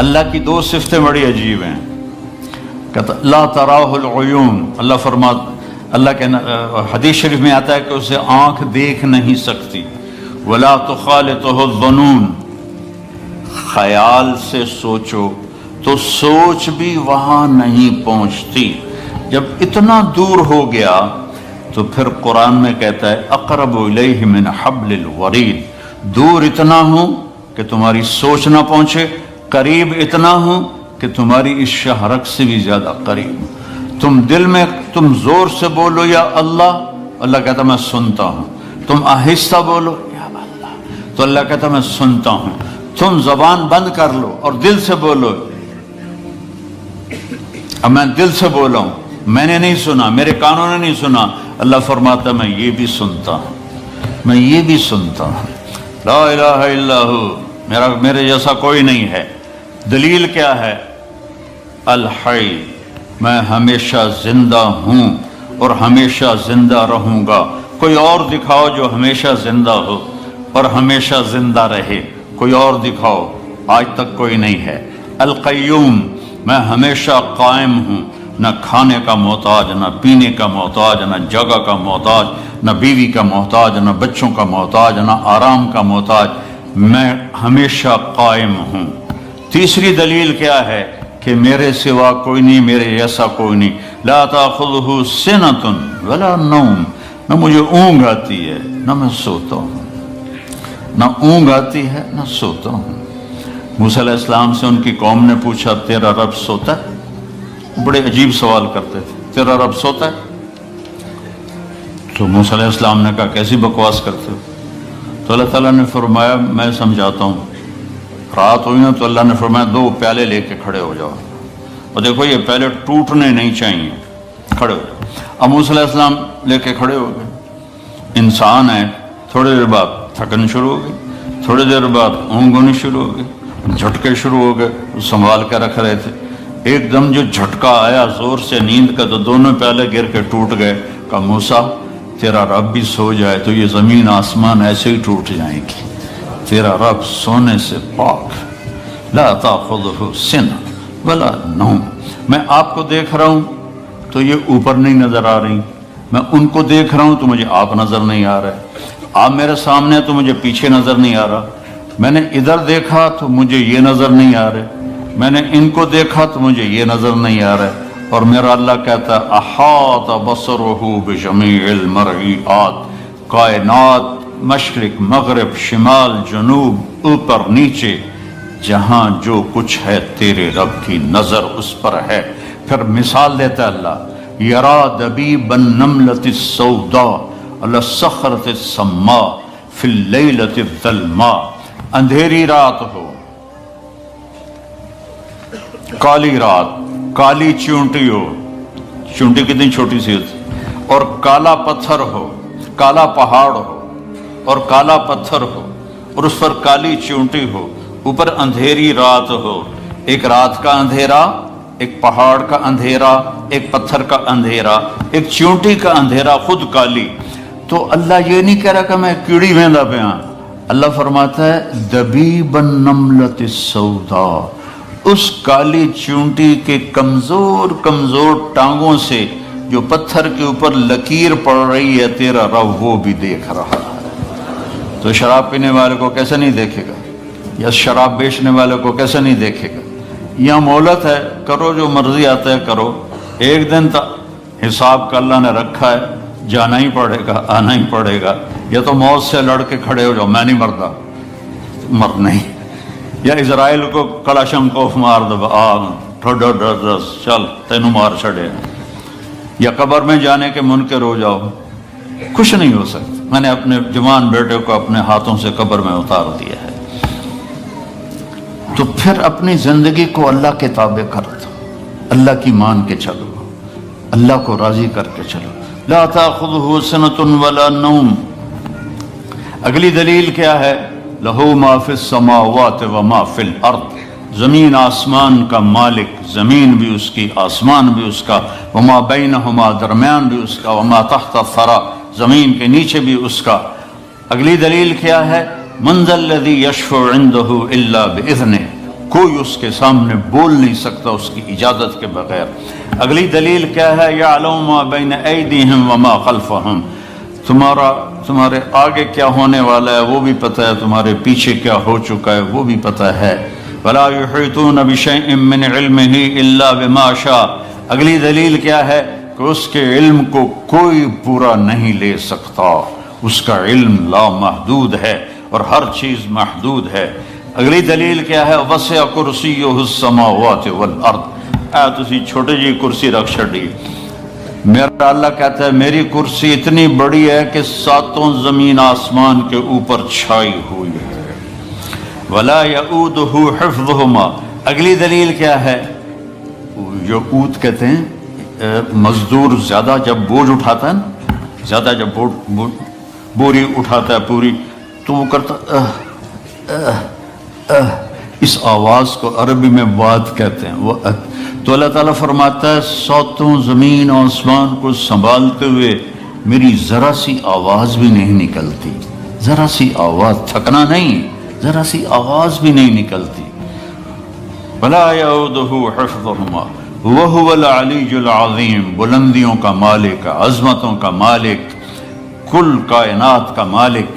اللہ کی دو صفتیں بڑی عجیب ہیں. کہتا لا تراہ العیون، اللہ کے حدیث شریف میں آتا ہے کہ اسے آنکھ دیکھ نہیں سکتی. ولا تخالطہ الظنون، خیال سے سوچو تو سوچ بھی وہاں نہیں پہنچتی. جب اتنا دور ہو گیا تو پھر قرآن میں کہتا ہے اقرب الیہ من حبل الورید، دور اتنا ہوں کہ تمہاری سوچ نہ پہنچے، قریب اتنا ہوں کہ تمہاری اس شہرک سے بھی زیادہ قریب. تم دل میں تم زور سے بولو یا اللہ، اللہ کہتا میں سنتا ہوں. تم آہستہ بولو یا اللہ، تو اللہ کہتا میں سنتا ہوں. تم زبان بند کر لو اور دل سے بولو. اب میں دل سے بولا ہوں، میں نے نہیں سنا، میرے کانوں نے نہیں سنا، اللہ فرماتا میں یہ بھی سنتا ہوں، میں یہ بھی سنتا ہوں. لا الہ الا ہو، میرے جیسا کوئی نہیں ہے. دلیل کیا ہے؟ الحی، میں ہمیشہ زندہ ہوں اور ہمیشہ زندہ رہوں گا. کوئی اور دکھاؤ جو ہمیشہ زندہ ہو اور ہمیشہ زندہ رہے، کوئی اور دکھاؤ، آج تک کوئی نہیں ہے. القیوم، میں ہمیشہ قائم ہوں، نہ کھانے کا محتاج، نہ پینے کا محتاج، نہ جگہ کا محتاج، نہ بیوی کا محتاج، نہ بچوں کا محتاج، نہ آرام کا محتاج. میں ہمیشہ قائم ہوں. تیسری دلیل کیا ہے؟ کہ میرے سوا کوئی نہیں، میرے جیسا کوئی نہیں. لا تاخذہ سنۃ ولا نوم، نہ مجھے اونگ آتی ہے نہ میں سوتا ہوں، نہ اونگ آتی ہے نہ سوتا ہوں. موسیٰ علیہ السلام سے ان کی قوم نے پوچھا تیرا رب سوتا ہے؟ بڑے عجیب سوال کرتے تھے، تیرا رب سوتا ہے؟ تو موسیٰ علیہ السلام نے کہا کیسی بکواس کرتے ہو؟ تو اللہ تعالیٰ نے فرمایا میں سمجھاتا ہوں. رات ہوئی نا تو اللہ نے فرمایا 2 پیالے لے کے کھڑے ہو جاؤ، اور دیکھو یہ پیالے ٹوٹنے نہیں چاہیے، کھڑے ہو جاؤ. اب موسیٰ علیہ السلام لے کے کھڑے ہو گئے. انسان ہے، تھوڑی دیر بعد تھکن شروع ہو گئی، تھوڑی دیر بعد اونگ ہونی شروع ہو گئی، جھٹکے شروع ہو گئے. سنبھال کے رکھ رہے تھے، ایک دم جو جھٹکا آیا زور سے نیند کا تو دونوں پیالے گر کے ٹوٹ گئے. کہا موسیٰ تیرا رب بھی سو جائے تو یہ زمین آسمان ایسے ہی ٹوٹ جائیں گی، تیرا رب سونے سے پاک. لا تاخذہ سنۃ ولا نوم. میں آپ کو دیکھ رہا ہوں تو یہ اوپر نہیں نظر آ رہی، میں ان کو دیکھ رہا ہوں تو مجھے آپ نظر نہیں آ رہے، آپ میرے سامنے تو مجھے پیچھے نظر نہیں آ رہا، میں نے ادھر دیکھا تو مجھے یہ نظر نہیں آ رہے، میں نے ان کو دیکھا تو مجھے یہ نظر نہیں آ رہے. اور میرا اللہ کہتا ہے احاط بصرہ بجمیع المرئیات، کائنات مشرق مغرب شمال جنوب اوپر نیچے جہاں جو کچھ ہے تیرے رب کی نظر اس پر ہے. پھر مثال دیتا ہے اللہ، یرا دبیب النملۃ السوداء علی الصخرۃ الصماء فی اللیلۃ الظلماء. اندھیری رات ہو، کالی رات، کالی چونٹی ہو، چونٹی کتنی چھوٹی سی ہوتی، اور کالا پتھر ہو، کالا پہاڑ ہو اور کالا پتھر ہو اور اس پر کالی چونٹی ہو، اوپر اندھیری رات ہو. ایک رات کا اندھیرا، ایک پہاڑ کا اندھیرا، ایک پتھر کا اندھیرا، ایک چونٹی کا اندھیرا خود کالی. تو اللہ یہ نہیں کہہ رہا کہ میں کیڑی ویندا پہ ہاں، اللہ فرماتا ہے دبیب النملۃ السوداء، اس کالی چونٹی کے کمزور کمزور ٹانگوں سے جو پتھر کے اوپر لکیر پڑ رہی ہے تیرا رب وہ بھی دیکھ رہا ہے. تو شراب پینے والے کو کیسے نہیں دیکھے گا، یا شراب بیچنے والے کو کیسے نہیں دیکھے گا؟ یہاں مہلت ہے، کرو جو مرضی آتا ہے کرو، ایک دن تک حساب کا اللہ نے رکھا ہے، جانا ہی پڑے گا، آنا ہی پڑے گا. یا تو موت سے لڑ کے کھڑے ہو جاؤ، میں نہیں مردا، مر نہیں، یا اسرائیل کو کلاشنکوف مار دو، چل تینوں مار چھڑے. یا قبر میں جانے کے منکر ہو جاؤ، کچھ نہیں ہو سکتا. میں نے اپنے جوان بیٹے کو اپنے ہاتھوں سے قبر میں اتار دیا ہے. تو پھر اپنی زندگی کو اللہ کے تابع کر دو، اللہ کی مان کے چلو، اللہ کو راضی کر کے چلو. لا تاخذہ سنۃ ولا نوم. اگلی دلیل کیا ہے؟ لہو ما فی السماوات وما فی الارض، زمین آسمان کا مالک، زمین بھی اس کی آسمان بھی اس کا، وما بینہما درمیان بھی اس کا، وما تحت الثری زمین کے نیچے بھی اس کا. اگلی دلیل کیا ہے؟ من ذا الذی یشفع عنده الا باذنہ، کوئی اس کے سامنے بول نہیں سکتا اس کی اجازت کے بغیر۔ اگلی دلیل کیا ہے؟ یعلم ما بین ایدیہم وما خلفہم، تمہارے آگے کیا ہونے والا ہے وہ بھی پتہ ہے، تمہارے پیچھے کیا ہو چکا ہے وہ بھی پتہ ہے۔ ولا یحیطون بشیء من علمہ الا بما شاء، اگلی دلیل کیا ہے کہ اس کے علم کو کوئی پورا نہیں لے سکتا، اس کا علم لامحدود ہے اور ہر چیز محدود ہے۔ اگلی دلیل کیا ہے؟ وسع کرسیہ السماوات والارض، تسی چھوٹی جی کرسی رکھ چھڑی، میرا اللہ کہتا ہے میری کرسی اتنی بڑی ہے کہ ساتوں زمین آسمان کے اوپر چھائی ہوئی ہے۔ ولا یؤودہ حفظہما، اگلی دلیل کیا ہے؟ جو اود کہتے ہیں مزدور زیادہ جب بوجھ اٹھاتا ہے نا، زیادہ جب بوری اٹھاتا ہے پوری تو وہ کرتا اس آواز کو عربی میں واد کہتے ہیں۔ وہ تو اللہ تعالیٰ فرماتا ہے ساتوں زمین اور آسمان کو سنبھالتے ہوئے میری ذرا سی آواز بھی نہیں نکلتی، ذرا سی آواز، تھکنا نہیں، ذرا سی آواز بھی نہیں نکلتی۔ ولا یعودہ حفظہما وہو العلی العظیم، بلندیوں کا مالک، عظمتوں کا مالک، کل کائنات کا مالک،